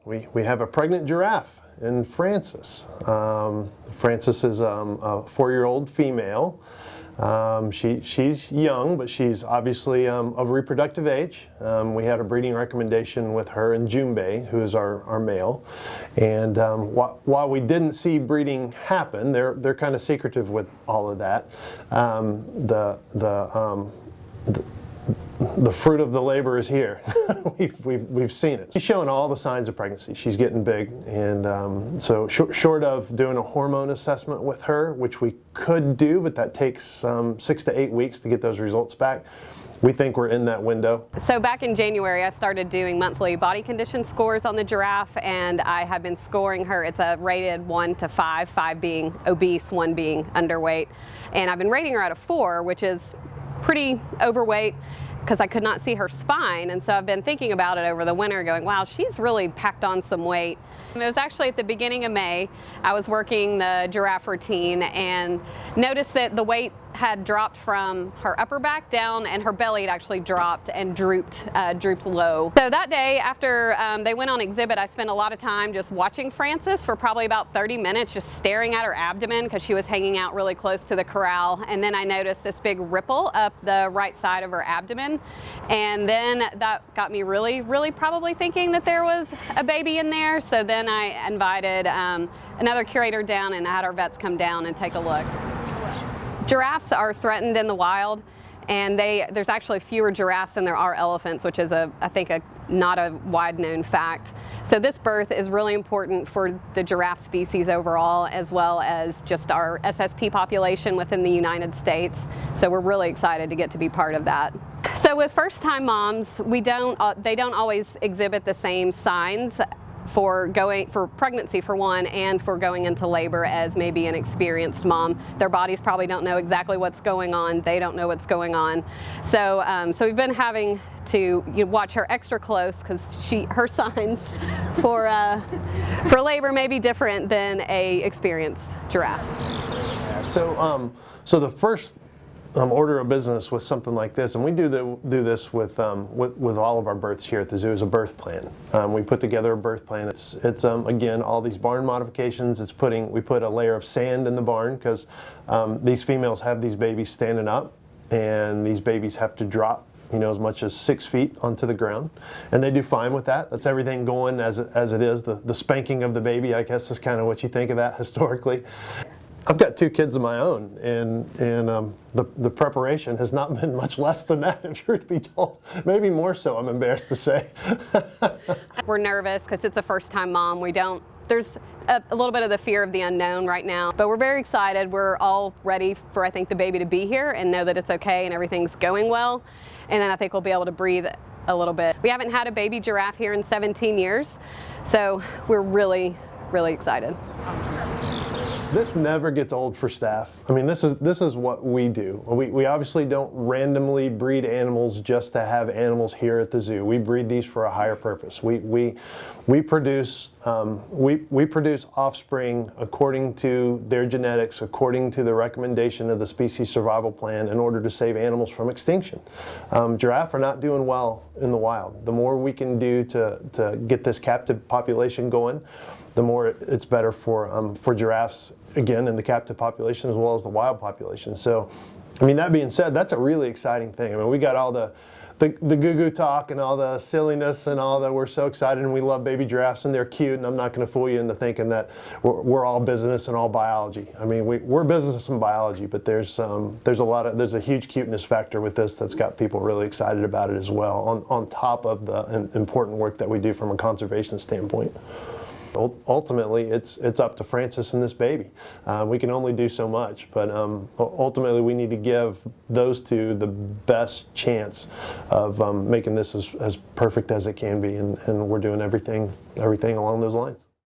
We have a pregnant giraffe in Frances. Frances is a 4-year-old female. She's young, but she's obviously of reproductive age. We had a breeding recommendation with her and Junbei, who is our male. And while we didn't see breeding happen, they're kind of secretive with all of that. The fruit of the labor is here. we've seen it. She's showing all the signs of pregnancy. She's getting big, and so short of doing a hormone assessment with her, which we could do, but that takes 6 to 8 weeks to get those results back. We think we're in that window. So back in January, I started doing monthly body condition scores on the giraffe, and I have been scoring her. It's a rated 1 to 5, 5 being obese, 1 being underweight. And I've been rating her at a 4, which is pretty overweight, because I could not see her spine, and so I've been thinking about it over the winter, going, wow, she's really packed on some weight. It was actually at the beginning of May. I was working the giraffe routine and noticed that the weight had dropped from her upper back down, and her belly had actually dropped and drooped low. So that day, after they went on exhibit, I spent a lot of time just watching Frances for probably about 30 minutes, just staring at her abdomen, because she was hanging out really close to the corral. And then I noticed this big ripple up the right side of her abdomen. And then that got me really probably thinking that there was a baby in there. So then I invited another curator down and had our vets come down and take a look. Giraffes are threatened in the wild, and there's actually fewer giraffes than there are elephants, which is I think not a wide known fact. So this birth is really important for the giraffe species overall, as well as just our SSP population within the United States. So we're really excited to get to be part of that. So with first-time moms, they don't always exhibit the same signs for pregnancy for one, and for going into labor as maybe an experienced mom. Their bodies probably don't know exactly what's going on. They don't know what's going on. So so we've been having to watch her extra close, because her signs for labor may be different than a experienced giraffe. So so the first order of business with something like this, and we do this with all of our births here at the zoo, is a birth plan. We put together a birth plan. It's again, all these barn modifications. We put a layer of sand in the barn, because these females have these babies standing up, and these babies have to drop as much as 6 feet onto the ground, and they do fine with that. That's everything going as it is. The spanking of the baby, I guess, is kind of what you think of that historically. I've got 2 kids of my own, and the preparation has not been much less than that, if truth be told. Maybe more so, I'm embarrassed to say. We're nervous because it's a first-time mom. There's a little bit of the fear of the unknown right now, but we're very excited. We're all ready for, I think, the baby to be here and know that it's okay and everything's going well. And then I think we'll be able to breathe a little bit. We haven't had a baby giraffe here in 17 years, so we're really excited. This never gets old for staff. I mean, this is what we do. We obviously don't randomly breed animals just to have animals here at the zoo. We breed these for a higher purpose. We produce offspring according to their genetics, according to the recommendation of the species survival plan, in order to save animals from extinction. Giraffe are not doing well in the wild. The more we can do to get this captive population going, the more it's better for giraffes, again, in the captive population as well as the wild population. So, I mean, that being said, that's a really exciting thing. I mean, we got all the goo-goo talk and all the silliness and all that. We're so excited, and we love baby giraffes, and they're cute, and I'm not going to fool you into thinking that we're all business and all biology. I mean, we're business and biology, but there's a huge cuteness factor with this that's got people really excited about it as well, on top of the important work that we do from a conservation standpoint. Ultimately, it's up to Frances and this baby. We can only do so much, but ultimately we need to give those 2 the best chance of making this as perfect as it can be, and we're doing everything along those lines.